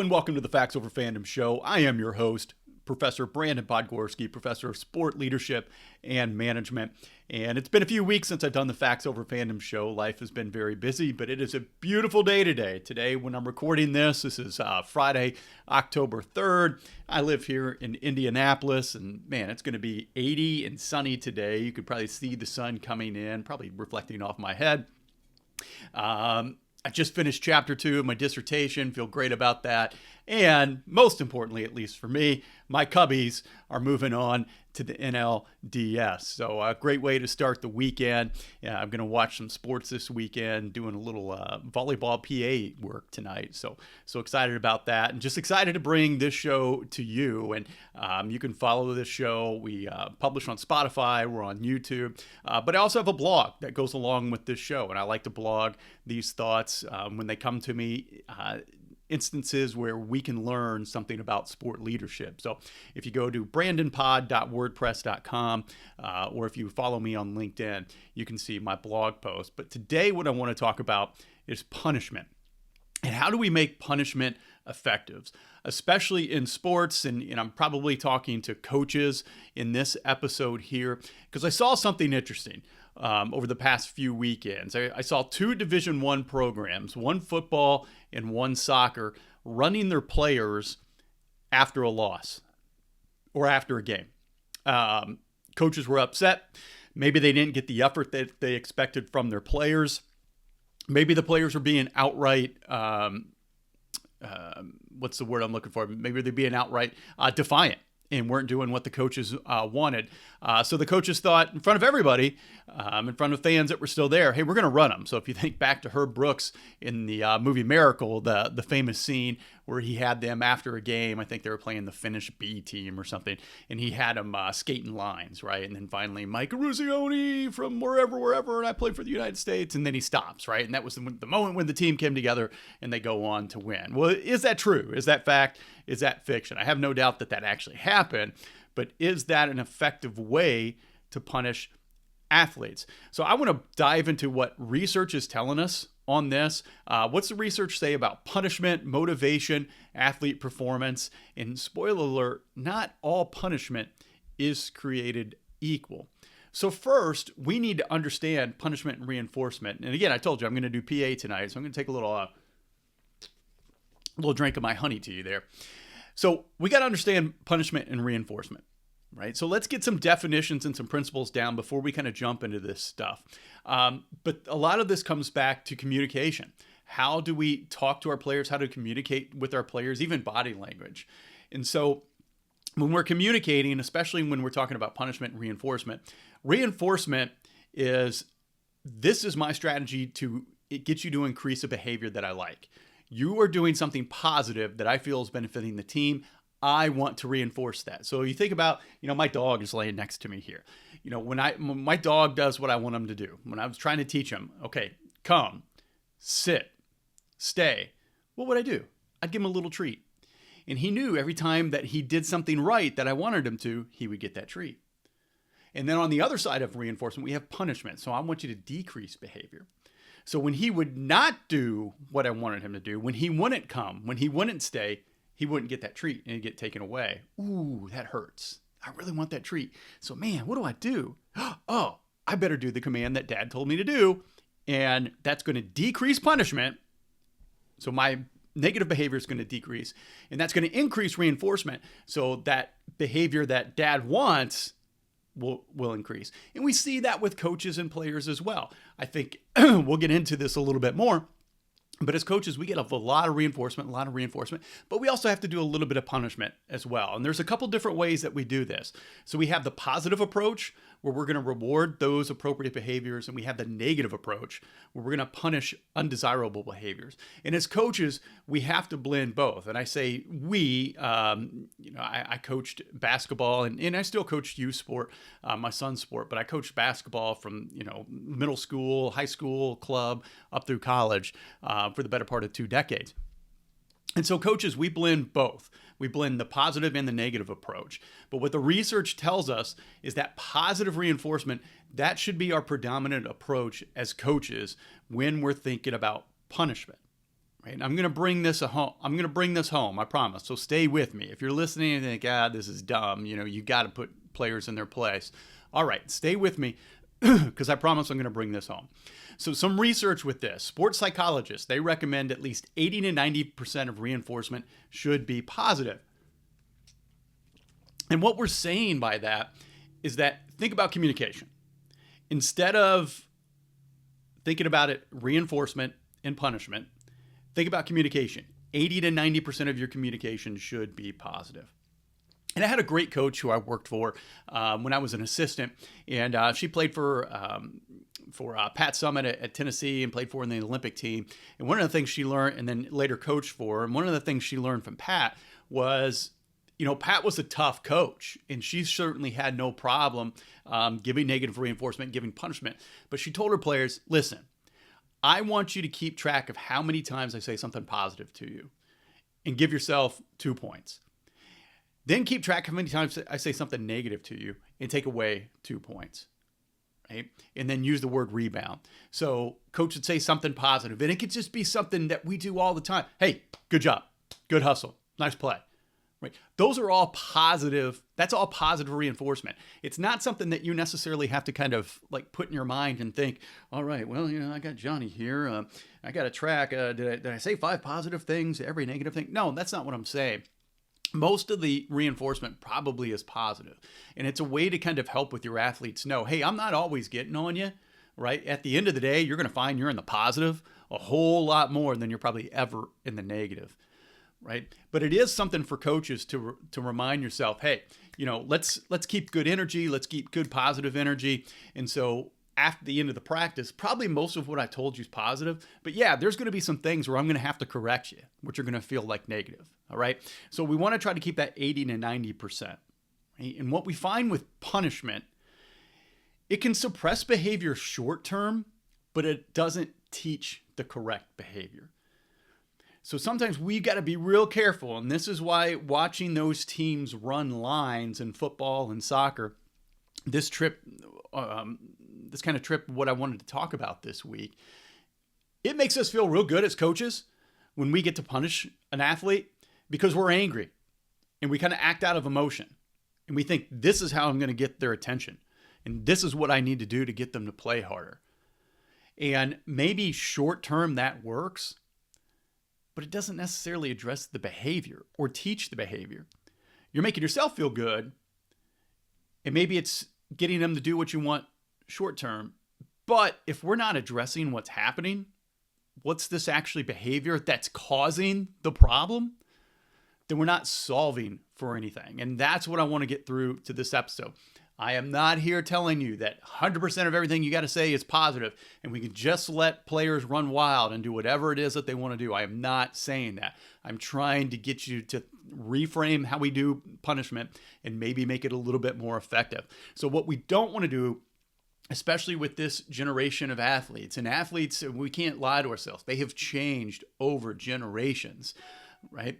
and welcome to the Facts Over Fandom Show. I am your host, Professor Brandon Podgorski, Professor of Sport Leadership and Management. And it's been a few weeks since I've done the Facts Over Fandom Show. Life has been very busy, but it is a beautiful day today. Today, when I'm recording this is Friday, October 3rd. I live here in Indianapolis, and man, it's going to be 80 and sunny today. You could probably see the sun coming in, probably reflecting off my head. I just finished chapter 2 of my dissertation, feel great about that. And most importantly, at least for me, my Cubbies are moving on to the NLDS. So a great way to start the weekend. I'm going to watch some sports this weekend, doing a little volleyball PA work tonight. So excited about that, and just excited to bring this show to you. And you can follow this show. We publish on Spotify. We're on YouTube. But I also have a blog that goes along with this show, and I like to blog these thoughts when they come to me. Instances where we can learn something about sport leadership. So if you go to brandonpod.wordpress.com or if you follow me on LinkedIn, you can see my blog post. But today what I want to talk about is punishment. And how do we make punishment effective, especially in sports? And I'm probably talking to coaches in this episode here because I saw something interesting. Over the past few weekends, I saw 2 Division I programs, one football and one soccer, running their players after a loss or after a game. Coaches were upset. Maybe they didn't get the effort that they expected from their players. Maybe the players were being outright, what's the word I'm looking for? Maybe they're being outright defiant and weren't doing what the coaches wanted. So the coaches thought in front of everybody, in front of fans that were still there, hey, we're going to run them. So if you think back to Herb Brooks in the movie Miracle, the famous scene where he had them after a game, I think they were playing the Finnish B team or something, and he had them skating lines, right? And then finally, Mike Ruzioni from wherever, and I played for the United States, and then he stops, right? And that was the moment when the team came together and they go on to win. Well, is that true? Is that fact? Is that fiction? I have no doubt that actually happened, but is that an effective way to punish athletes? So I want to dive into what research is telling us on this. What's the research say about punishment, motivation, athlete performance? And spoiler alert, not all punishment is created equal. So first, we need to understand punishment and reinforcement. And again, I told you I'm going to do PA tonight, so I'm going to take a little drink of my honey tea there. So we got to understand punishment and reinforcement, right? So let's get some definitions and some principles down before we kind of jump into this stuff. But a lot of this comes back to communication. How do we talk to our players? How to communicate with our players, even body language. And so when we're communicating, especially when we're talking about punishment and reinforcement is, this is my strategy to get you to increase a behavior that I like. You are doing something positive that I feel is benefiting the team. I want to reinforce that. So you think about, my dog is laying next to me here. When my dog does what I want him to do, when I was trying to teach him, okay, come, sit, stay, what would I do? I'd give him a little treat. And he knew every time that he did something right that I wanted him to, he would get that treat. And then on the other side of reinforcement, we have punishment. So I want you to decrease behavior. So when he would not do what I wanted him to do, when he wouldn't come, when he wouldn't stay, he wouldn't get that treat and it'd get taken away. Ooh, that hurts. I really want that treat. So man, what do I do? Oh, I better do the command that Dad told me to do. And that's going to decrease punishment. So my negative behavior is going to decrease. And that's going to increase reinforcement. So that behavior that Dad wants will increase. And we see that with coaches and players as well. I think we'll get into this a little bit more. But as coaches, we get a lot of reinforcement, but we also have to do a little bit of punishment as well. And there's a couple different ways that we do this. So we have the positive approach, where we're going to reward those appropriate behaviors, and we have the negative approach, where we're going to punish undesirable behaviors. And as coaches, we have to blend both. And I say we, I coached basketball, and I still coach youth sport, my son's sport, but I coached basketball from middle school, high school, club, up through college for the better part of 2 decades. And so coaches, we blend both. We blend the positive and the negative approach. But what the research tells us is that positive reinforcement, that should be our predominant approach as coaches when we're thinking about punishment, right? And I'm going to bring this home. I'm going to bring this home, I promise. So stay with me. If you're listening and think, this is dumb, you got to put players in their place. All right, stay with me because I promise I'm going to bring this home. So some research with this. Sports psychologists, they recommend at least 80 to 90% of reinforcement should be positive. And what we're saying by that is that think about communication. Instead of thinking about it reinforcement and punishment, think about communication. 80 to 90% of your communication should be positive. And I had a great coach who I worked for when I was an assistant, and she played for Pat Summitt at Tennessee and played for in the Olympic team. And one of the things she learned, and then later coached for, and one of the things she learned from Pat was, Pat was a tough coach, and she certainly had no problem giving negative reinforcement, giving punishment. But she told her players, listen, I want you to keep track of how many times I say something positive to you and give yourself 2 points. Then keep track of how many times I say something negative to you and take away 2 points, right? And then use the word rebound. So coach would say something positive, and it could just be something that we do all the time. Hey, good job. Good hustle. Nice play. Right? Those are all positive. That's all positive reinforcement. It's not something that you necessarily have to kind of like put in your mind and think, all right, well, I got Johnny here. I got to track. Did I say 5 positive things, every negative thing? No, that's not what I'm saying. Most of the reinforcement probably is positive. And it's a way to kind of help with your athletes know, hey, I'm not always getting on you, right? At the end of the day, you're going to find you're in the positive a whole lot more than you're probably ever in the negative, right? But it is something for coaches to remind yourself, hey, let's keep good energy. Let's keep good positive energy. And so after the end of the practice, probably most of what I told you is positive, but yeah, there's going to be some things where I'm going to have to correct you, which are going to feel like negative. All right. So we want to try to keep that 80 to 90%. Right? And what we find with punishment, it can suppress behavior short term, but it doesn't teach the correct behavior. So sometimes we've got to be real careful. And this is why watching those teams run lines in football and soccer, this kind of trip, what I wanted to talk about this week, it makes us feel real good as coaches when we get to punish an athlete because we're angry and we kind of act out of emotion. And we think this is how I'm going to get their attention. And this is what I need to do to get them to play harder. And maybe short term that works, but it doesn't necessarily address the behavior or teach the behavior. You're making yourself feel good. And maybe it's getting them to do what you want short term. But if we're not addressing what's happening, what's this actually behavior that's causing the problem, then we're not solving for anything. And that's what I want to get through to this episode. I am not here telling you that 100% of everything you got to say is positive and we can just let players run wild and do whatever it is that they want to do. I am not saying that. I'm trying to get you to reframe how we do punishment and maybe make it a little bit more effective. So what we don't want to do, especially with this generation of athletes, and athletes, we can't lie to ourselves. They have changed over generations. Right?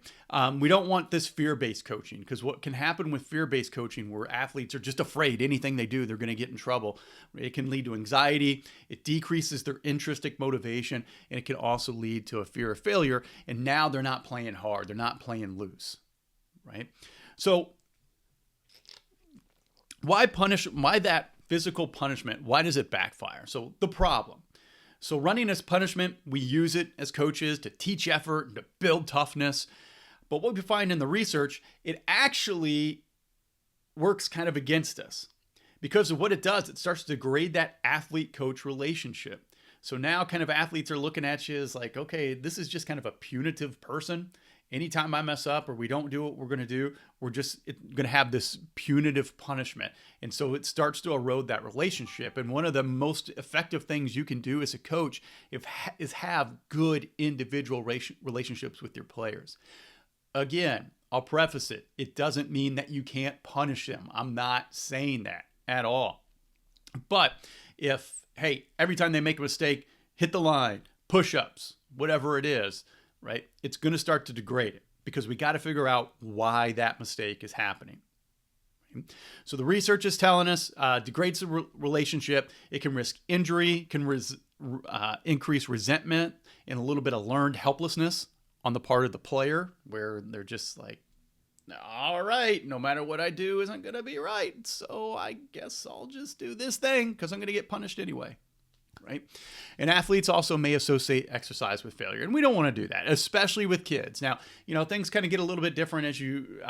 We don't want this fear-based coaching because what can happen with fear-based coaching where athletes are just afraid anything they do, they're going to get in trouble. It can lead to anxiety. It decreases their intrinsic motivation, and it can also lead to a fear of failure. And now they're not playing hard. They're not playing loose. Right? So why that physical punishment? Why does it backfire? So the problem. So running as punishment, we use it as coaches to teach effort and to build toughness. But what we find in the research, it actually works kind of against us. Because of what it does, it starts to degrade that athlete-coach relationship. So now kind of athletes are looking at you as like, okay, this is just kind of a punitive person. Anytime I mess up or we don't do what we're going to do, we're just going to have this punitive punishment. And so it starts to erode that relationship. And one of the most effective things you can do as a coach is have good individual relationships with your players. Again, I'll preface it. It doesn't mean that you can't punish them. I'm not saying that at all. But if, hey, every time they make a mistake, hit the line, push-ups, whatever it is, right? It's going to start to degrade it because we got to figure out why that mistake is happening. So the research is telling us degrades the relationship. It can risk injury, can increase resentment, and a little bit of learned helplessness on the part of the player, where they're just like, all right, no matter what I do isn't going to be right. So I guess I'll just do this thing because I'm going to get punished anyway. Right? And athletes also may associate exercise with failure. And we don't want to do that, especially with kids. Now, things kind of get a little bit different as you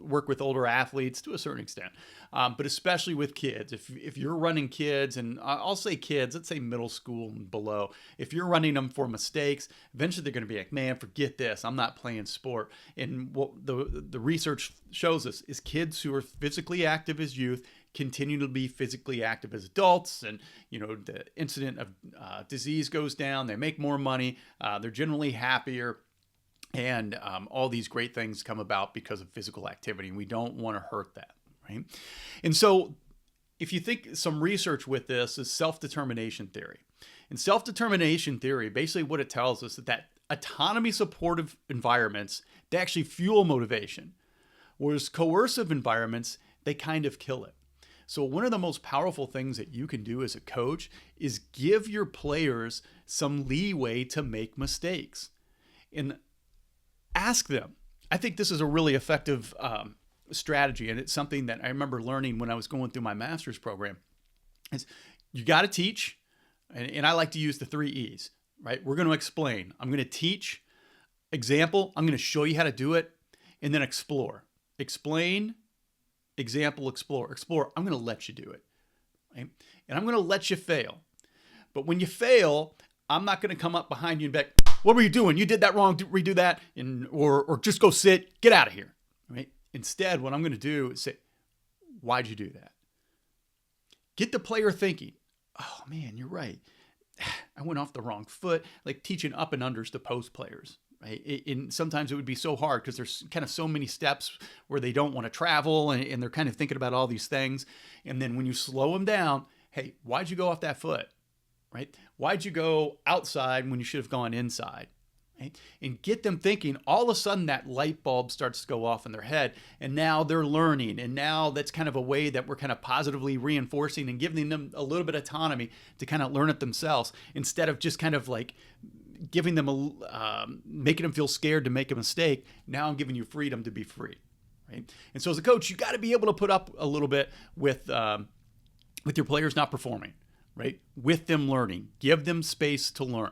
work with older athletes to a certain extent. But especially with kids, if you're running kids, and I'll say kids, let's say middle school and below, if you're running them for mistakes, eventually they're going to be like, man, forget this. I'm not playing sport. And what the research shows us is kids who are physically active as youth continue to be physically active as adults, and the incident of disease goes down. They make more money. They're generally happier, and all these great things come about because of physical activity. And we don't want to hurt that, right? And so, if you think some research with this is self-determination theory. And self-determination theory, basically, what it tells us is that autonomy supportive environments, they actually fuel motivation, whereas coercive environments, they kind of kill it. So one of the most powerful things that you can do as a coach is give your players some leeway to make mistakes and ask them. I think this is a really effective strategy, and it's something that I remember learning when I was going through my master's program. Is you got to teach, and I like to use the 3 E's, right? We're going to explain. I'm going to teach, example, I'm going to show you how to do it, and then explore. Explain, example, explore. Explore, I'm going to let you do it, right? And I'm going to let you fail. But when you fail, I'm not going to come up behind you and be like, what were you doing? You did that wrong. Redo that. Or just go sit. Get out of here, right? Instead, what I'm going to do is say, why'd you do that? Get the player thinking, oh, man, you're right. I went off the wrong foot, like teaching up and unders to post players. Right? And sometimes it would be so hard because there's kind of so many steps where they don't want to travel, and they're kind of thinking about all these things. And then when you slow them down, hey, why'd you go off that foot? Right? Why'd you go outside when you should have gone inside? Right? And get them thinking. All of a sudden that light bulb starts to go off in their head, and now they're learning. And now that's kind of a way that we're kind of positively reinforcing and giving them a little bit of autonomy to kind of learn it themselves, instead of just kind of like giving them making them feel scared to make a mistake. Now I'm giving you freedom to be free, right? And so as a coach, you got to be able to put up a little bit with your players not performing, right? With them learning, give them space to learn,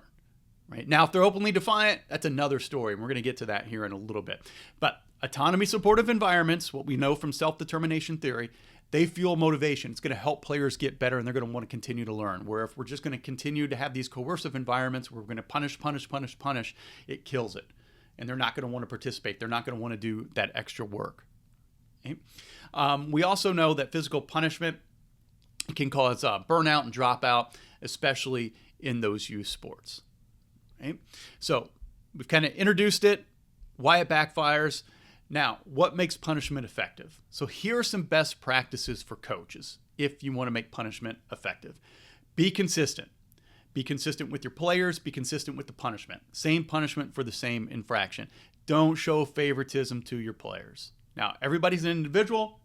right? Now, if they're openly defiant, that's another story, and we're going to get to that here in a little bit. But autonomy supportive environments, what we know from self-determination theory, they fuel motivation. It's going to help players get better, and they're going to want to continue to learn. Where if we're just going to continue to have these coercive environments where we're going to punish, it kills it. And they're not going to want to participate. They're not going to want to do that extra work. Okay? We also know that physical punishment can cause burnout and dropout, especially in those youth sports. Okay? So we've kind of introduced it, why it backfires. Now, what makes punishment effective? So here are some best practices for coaches if you want to make punishment effective. Be consistent. Be consistent with your players. Be consistent with the punishment. Same punishment for the same infraction. Don't show favoritism to your players. Now, everybody's an individual.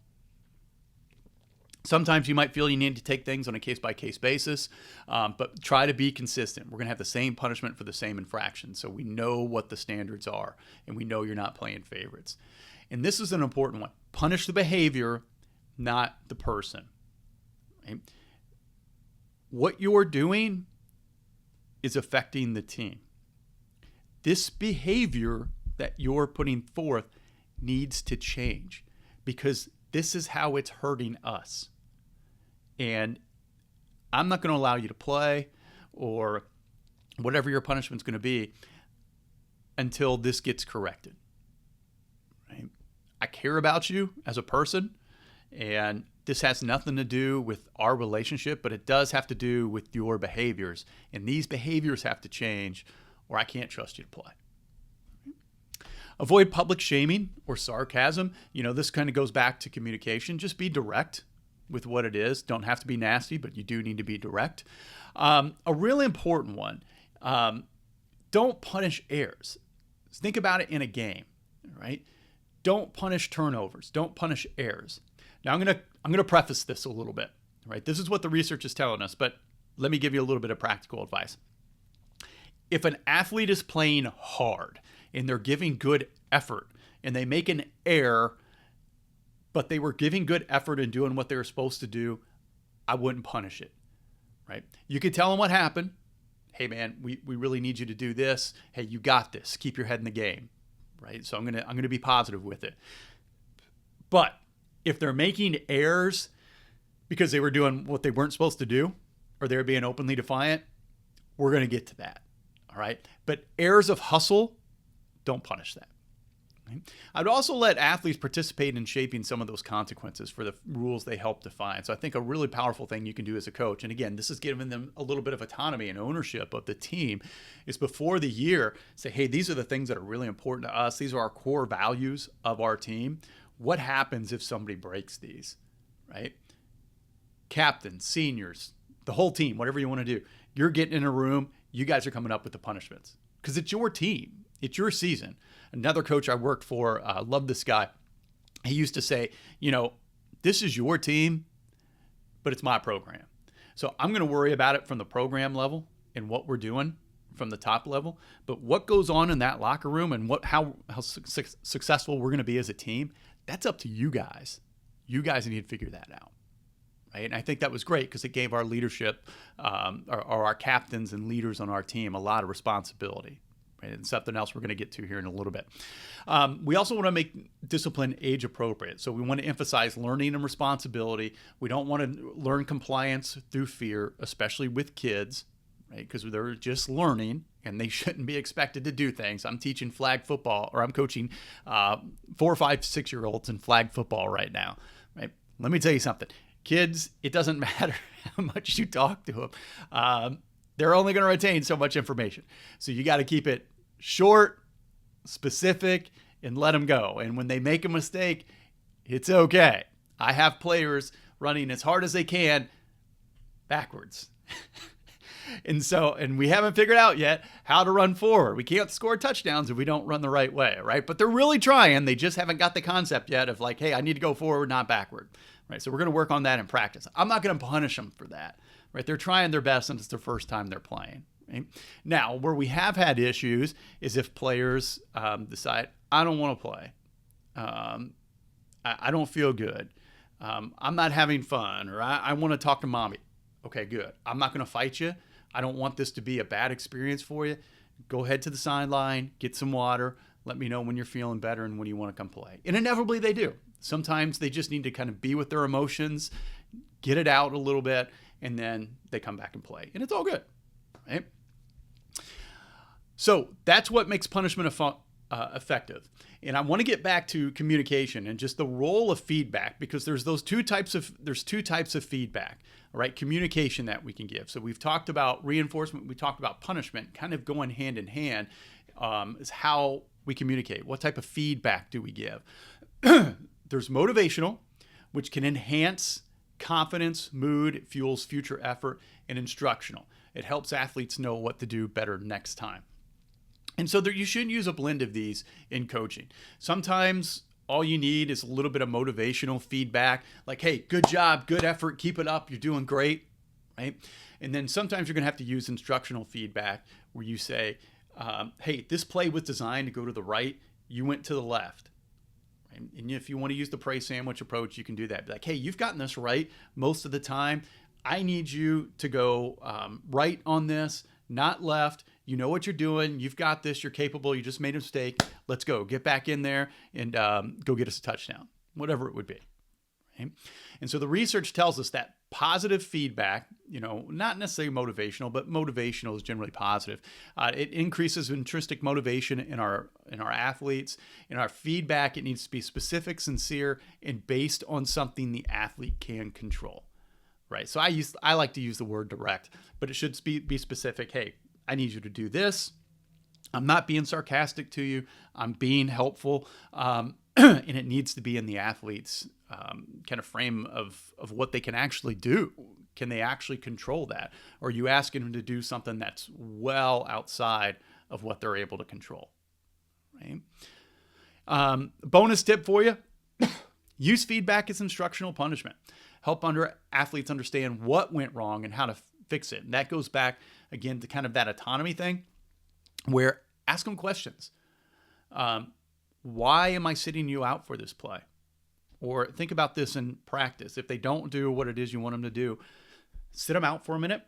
Sometimes you might feel you need to take things on a case-by-case basis, but try to be consistent. We're going to have the same punishment for the same infraction, so we know what the standards are, and we know you're not playing favorites. And this is an important one. Punish the behavior, not the person. Right? What you're doing is affecting the team. This behavior that you're putting forth needs to change, because this is how it's hurting us. And I'm not going to allow you to play or whatever your punishment's going to be until this gets corrected. Right? I care about you as a person, and this has nothing to do with our relationship, but it does have to do with your behaviors. And these behaviors have to change, or I can't trust you to play. Avoid public shaming or sarcasm. This kind of goes back to communication. Just be direct with what it is. Don't have to be nasty, but you do need to be direct. A really important one, don't punish errors. Think about it in a game, right? Don't punish turnovers. Don't punish errors. Now I'm gonna preface this a little bit, right? This is what the research is telling us, but let me give you a little bit of practical advice. If an athlete is playing hard and they're giving good effort and they make an error, but they were giving good effort and doing what they were supposed to do, I wouldn't punish it, right? You could tell them what happened. Hey man, we really need you to do this. Hey, you got this. Keep your head in the game, right? So I'm gonna be positive with it. But if they're making errors because they were doing what they weren't supposed to do, or they're being openly defiant, we're gonna get to that, all right? But errors of hustle, don't punish that. I'd also let athletes participate in shaping some of those consequences for the rules they help define. So I think a really powerful thing you can do as a coach, and again, this is giving them a little bit of autonomy and ownership of the team, is before the year, say, hey, these are the things that are really important to us. These are our core values of our team. What happens if somebody breaks these, right? Captains, seniors, the whole team, whatever you want to do. You're getting in a room, you guys are coming up with the punishments because it's your team. It's your season. Another coach I worked for, loved this guy. He used to say, this is your team, but it's my program. So I'm going to worry about it from the program level and what we're doing from the top level. But what goes on in that locker room and how successful we're going to be as a team, that's up to you guys. You guys need to figure that out. Right? And I think that was great because it gave our leadership, or our captains and leaders on our team, a lot of responsibility. And something else we're going to get to here in a little bit. We also want to make discipline age appropriate. So we want to emphasize learning and responsibility. We don't want to learn compliance through fear, especially with kids, right? Because they're just learning and they shouldn't be expected to do things. I'm teaching flag football, or I'm coaching 4, 5, 6-year-olds in flag football right now, right? Let me tell you something. Kids, it doesn't matter how much you talk to them. They're only going to retain so much information. So you got to keep it short, specific, and let them go. And when they make a mistake, it's okay. I have players running as hard as they can backwards. And we haven't figured out yet how to run forward. We can't score touchdowns if we don't run the right way, right? But they're really trying. They just haven't got the concept yet of like, hey, I need to go forward, not backward, right? So we're going to work on that in practice. I'm not going to punish them for that. Right, they're trying their best and it's their first time they're playing. Right? Now, where we have had issues is if players decide, I don't want to play. I don't feel good. I'm not having fun, or I want to talk to mommy. Okay, good. I'm not going to fight you. I don't want this to be a bad experience for you. Go ahead to the sideline, get some water. Let me know when you're feeling better and when you want to come play. And inevitably they do. Sometimes they just need to kind of be with their emotions, get it out a little bit, and then they come back and play. And it's all good, right? So that's what makes punishment effective. And I want to get back to communication and just the role of feedback, because there's two types of feedback, all right? Communication that we can give. So we've talked about reinforcement, we talked about punishment, kind of going hand in hand, is how we communicate. What type of feedback do we give? There's motivational, which can enhance confidence, mood, it fuels future effort, and instructional. It helps athletes know what to do better next time. And so you should use a blend of these in coaching. Sometimes all you need is a little bit of motivational feedback, like, hey, good job, good effort, keep it up, you're doing great, right? And then sometimes you're going to have to use instructional feedback where you say, hey, this play was designed to go to the right, you went to the left. And if you want to use the praise sandwich approach, you can do that. Be like, hey, you've gotten this right most of the time. I need you to go right on this, not left. You know what you're doing. You've got this. You're capable. You just made a mistake. Let's go. Get back in there and go get us a touchdown, whatever it would be. Right? And so the research tells us that positive feedback, not necessarily motivational, but motivational is generally positive. It increases intrinsic motivation in our athletes. In our feedback, it needs to be specific, sincere, and based on something the athlete can control. Right. So I like to use the word direct, but it should be specific. Hey, I need you to do this. I'm not being sarcastic to you. I'm being helpful. And it needs to be in the athlete's kind of frame of what they can actually do. Can they actually control that? Or are you asking them to do something that's well outside of what they're able to control? Right? Bonus tip for you. Use feedback as instructional punishment. Help athletes understand what went wrong and how to fix it. And that goes back, again, to kind of that autonomy thing where ask them questions. Why am I sitting you out for this play? Or think about this in practice. If they don't do what it is you want them to do, sit them out for a minute.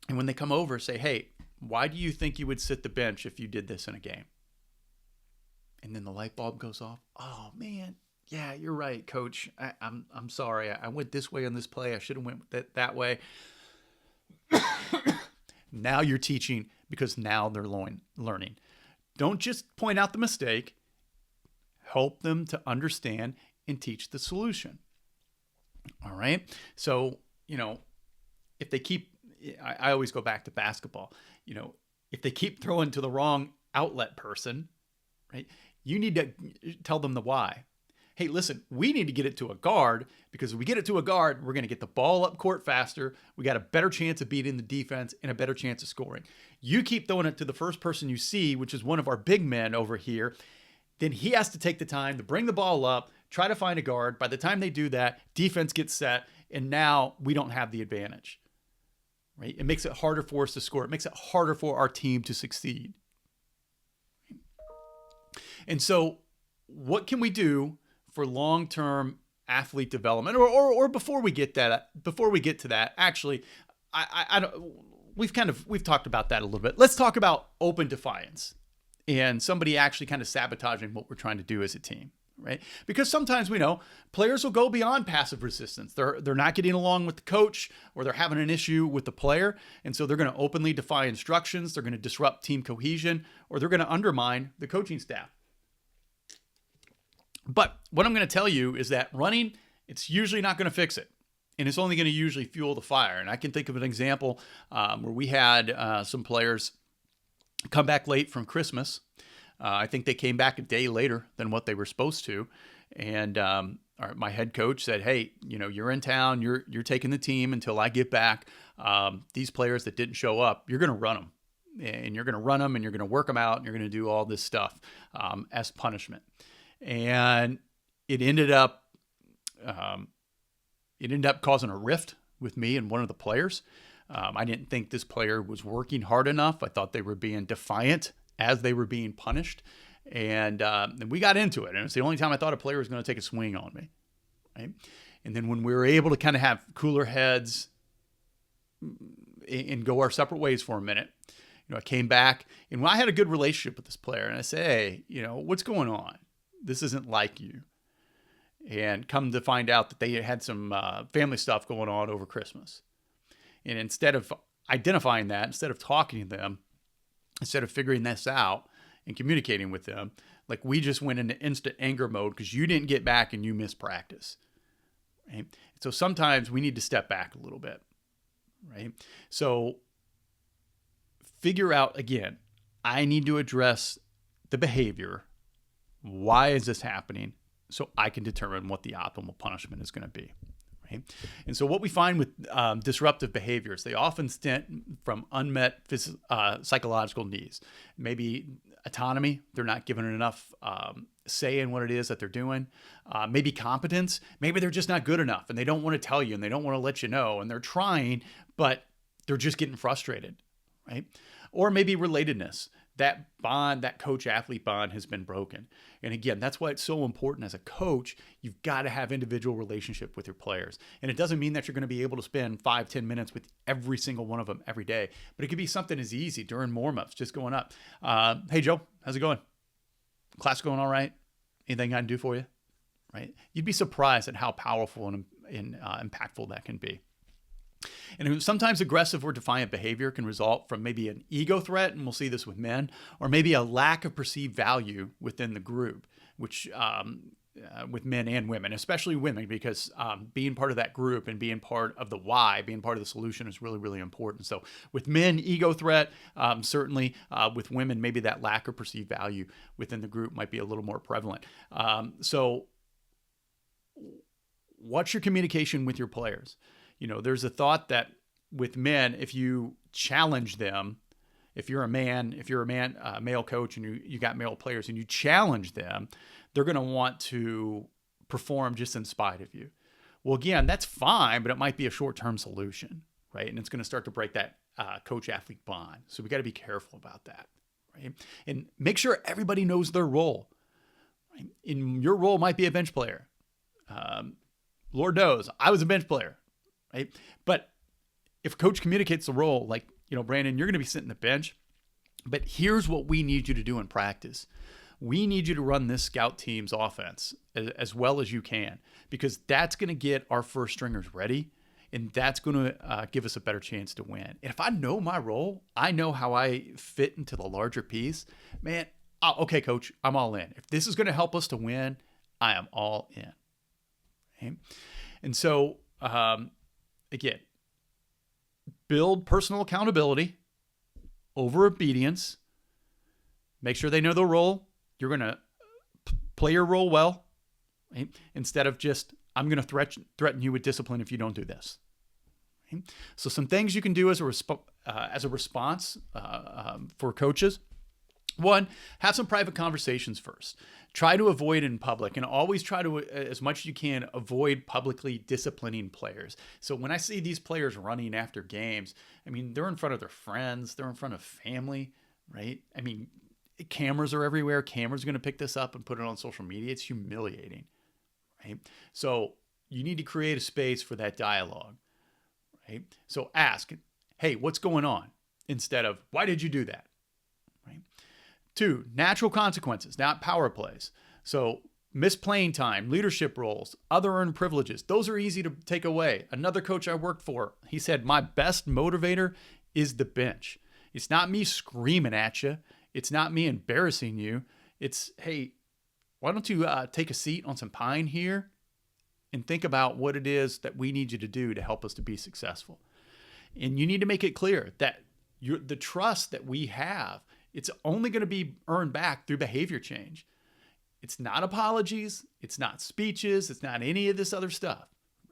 And when they come over, say, hey, why do you think you would sit the bench if you did this in a game? And then the light bulb goes off. Oh, man. Yeah, you're right, coach. I'm sorry. I went this way on this play. I should have went that way. Now you're teaching because now they're learning. Don't just point out the mistake. Help them to understand and teach the solution. All right. So, if they keep, I always go back to basketball, if they keep throwing to the wrong outlet person, right, you need to tell them the why. Hey, listen, we need to get it to a guard because if we get it to a guard, we're going to get the ball up court faster. We got a better chance of beating the defense and a better chance of scoring. You keep throwing it to the first person you see, which is one of our big men over here. Then he has to take the time to bring the ball up, try to find a guard. By the time they do that, defense gets set, and now we don't have the advantage. Right? It makes it harder for us to score. It makes it harder for our team to succeed. And so what can we do for long-term athlete development? Or before we get to that, actually, I don't, we've talked about that a little bit. Let's talk about open defiance and somebody actually kind of sabotaging what we're trying to do as a team, right? Because sometimes we know players will go beyond passive resistance. They're not getting along with the coach, or they're having an issue with the player, and so they're going to openly defy instructions. They're going to disrupt team cohesion, or they're going to undermine the coaching staff. But what I'm going to tell you is that running, it's usually not going to fix it. And it's only going to usually fuel the fire. And I can think of an example where we had some players come back late from Christmas. I think they came back a day later than what they were supposed to. And my head coach said, hey, you're in town. You're taking the team until I get back. These players that didn't show up, you're going to run them. And you're going to run them, and you're going to work them out, and you're going to do all this stuff as punishment. And it ended up causing a rift with me and one of the players. I didn't think this player was working hard enough. I thought they were being defiant as they were being punished. And we got into it. And it's the only time I thought a player was going to take a swing on me. Right? And then when we were able to kind of have cooler heads and go our separate ways for a minute, I came back and I had a good relationship with this player. And I said, hey, what's going on? This isn't like you. And come to find out that they had some family stuff going on over Christmas. And instead of identifying that, instead of talking to them, instead of figuring this out and communicating with them, like we just went into instant anger mode because you didn't get back and you missed practice. Right? So sometimes we need to step back a little bit. Right? So figure out, again, I need to address the behavior. Why is this happening? So I can determine what the optimal punishment is going to be. Right? And so what we find with disruptive behaviors, they often stem from unmet psychological needs. Maybe autonomy, they're not given enough say in what it is that they're doing. Maybe competence, maybe they're just not good enough and they don't want to tell you and they don't want to let you know and they're trying, but they're just getting frustrated, right? Or maybe relatedness. That bond, that coach-athlete bond has been broken. And again, that's why it's so important as a coach, you've got to have individual relationship with your players. And it doesn't mean that you're going to be able to spend 5-10 minutes with every single one of them every day, but it could be something as easy during warm-ups, just going up. Hey, Joe, how's it going? Class going all right? Anything I can do for you? Right? You'd be surprised at how powerful and impactful that can be. And sometimes aggressive or defiant behavior can result from maybe an ego threat, and we'll see this with men, or maybe a lack of perceived value within the group, which with men and women, especially women, because being part of that group and being part of the why, being part of the solution is really, really important. So with men, ego threat, certainly with women, maybe that lack of perceived value within the group might be a little more prevalent. So what's your communication with your players? There's a thought that with men, if you challenge them, if you're a male coach and you got male players and you challenge them, they're going to want to perform just in spite of you. Well, again, that's fine, but it might be a short-term solution, right? And it's going to start to break that coach-athlete bond. So we got to be careful about that, right? And make sure everybody knows their role. Right? In your role might be a bench player. Lord knows, I was a bench player, right? But if a coach communicates the role, like, Brandon, you're going to be sitting the bench, but here's what we need you to do in practice. We need you to run this scout team's offense as well as you can, because that's going to get our first stringers ready, and that's going to give us a better chance to win. And if I know my role, I know how I fit into the larger piece, man, okay, coach, I'm all in. If this is going to help us to win, I am all in. Okay? And so, again, build personal accountability over obedience. Make sure they know their role. You're going to play your role well, right? Instead of just, I'm going to threaten you with discipline if you don't do this. Okay? So some things you can do as a response for coaches. One, have some private conversations first. Try to avoid in public, and always try to, as much as you can, avoid publicly disciplining players. So when I see these players running after games, I mean, they're in front of their friends, they're in front of family, right? I mean, cameras are everywhere. Cameras are going to pick this up and put it on social media. It's humiliating, right? So you need to create a space for that dialogue, right? So ask, hey, what's going on? Instead of, why did you do that? Right? 2, natural consequences, not power plays. So missed playing time, leadership roles, other earned privileges. Those are easy to take away. Another coach I worked for, he said, my best motivator is the bench. It's not me screaming at you. It's not me embarrassing you. It's, hey, why don't you take a seat on some pine here and think about what it is that we need you to do to help us to be successful. And you need to make it clear that the trust that we have, it's only going to be earned back through behavior change. It's not apologies. It's not speeches. It's not any of this other stuff.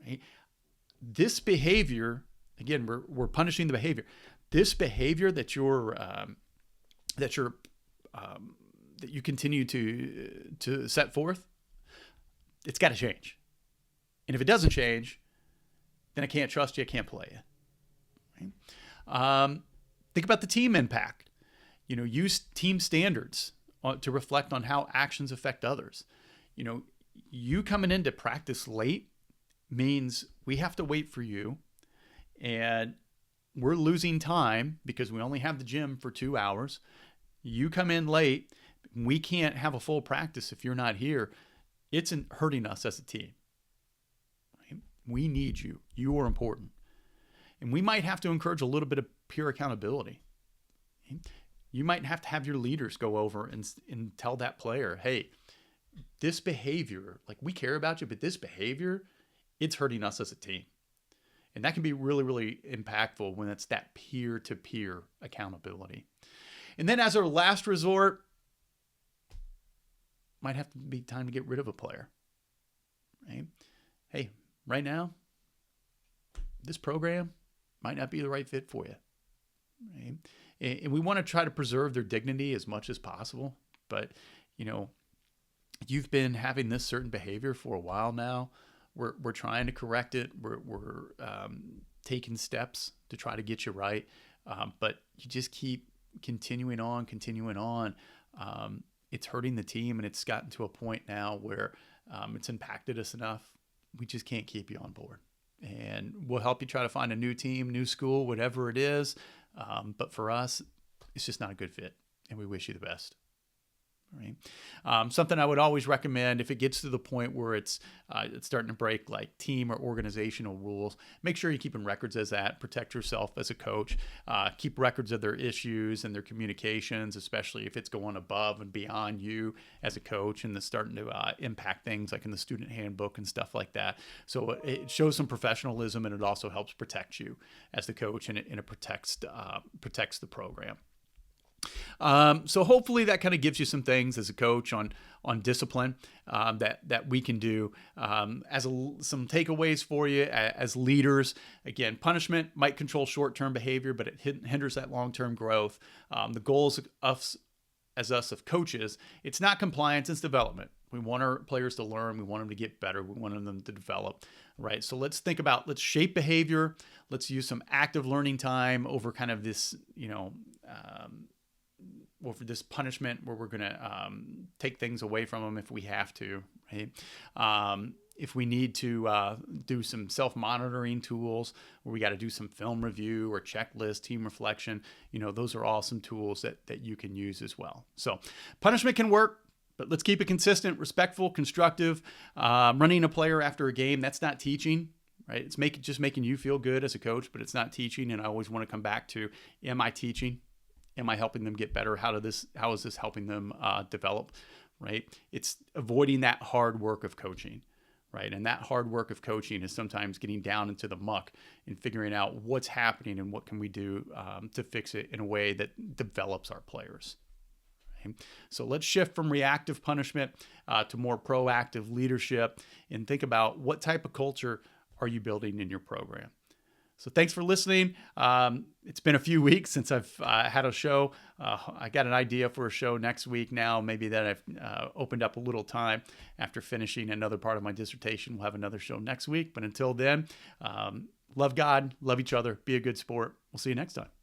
Right? This behavior, again, we're punishing the behavior. This behavior that you continue to set forth, it's got to change. And if it doesn't change, then I can't trust you. I can't play you. Right? Think about the team impact. Use team standards to reflect on how actions affect others. You coming into practice late means we have to wait for you, and we're losing time because we only have the gym for 2 hours. You come in late, we can't have a full practice if you're not here. It's hurting us as a team. Right? We need you. You are important. And we might have to encourage a little bit of peer accountability. Okay? You might have to have your leaders go over and tell that player, hey, this behavior, like, we care about you, but this behavior, it's hurting us as a team. And that can be really, really impactful when it's that peer-to-peer accountability. And then as our last resort, might have to be time to get rid of a player. Right? Hey, right now, this program might not be the right fit for you. Right? And we want to try to preserve their dignity as much as possible. But, you've been having this certain behavior for a while now. We're trying to correct it. We're taking steps to try to get you right. But you just keep continuing on. It's hurting the team, and it's gotten to a point now where it's impacted us enough. We just can't keep you on board. And we'll help you try to find a new team, new school, whatever it is. But for us, it's just not a good fit, and we wish you the best. Right? Something I would always recommend, if it gets to the point where it's starting to break like team or organizational rules, make sure you're keeping records as that. Protect yourself as a coach. Keep records of their issues and their communications, especially if it's going above and beyond you as a coach and it's starting to impact things like in the student handbook and stuff like that. So it shows some professionalism, and it also helps protect you as the coach, and it protects the program. So hopefully that kind of gives you some things as a coach on discipline that we can do some takeaways for you as leaders. Again, punishment might control short-term behavior, but it hinders that long-term growth. The goals of coaches, it's not compliance, it's development. We want our players to learn. We want them to get better. We want them to develop, right? So let's think about, let's shape behavior. Let's use some active learning time over kind of this, over this punishment where we're going to take things away from them if we have to, right? If we need to do some self-monitoring tools where we got to do some film review or checklist, team reflection, those are all some tools that you can use as well. So punishment can work, but let's keep it consistent, respectful, constructive. Running a player after a game, that's not teaching, right? It's just making you feel good as a coach, but it's not teaching. And I always want to come back to, am I teaching? Am I helping them get better? How is this helping them develop, right? It's avoiding that hard work of coaching, right? And that hard work of coaching is sometimes getting down into the muck and figuring out what's happening and what can we do to fix it in a way that develops our players. Okay? So let's shift from reactive punishment to more proactive leadership and think about what type of culture are you building in your program. So thanks for listening. It's been a few weeks since I've had a show. I got an idea for a show next week now, maybe that I've opened up a little time after finishing another part of my dissertation. We'll have another show next week. But until then, love God, love each other, be a good sport. We'll see you next time.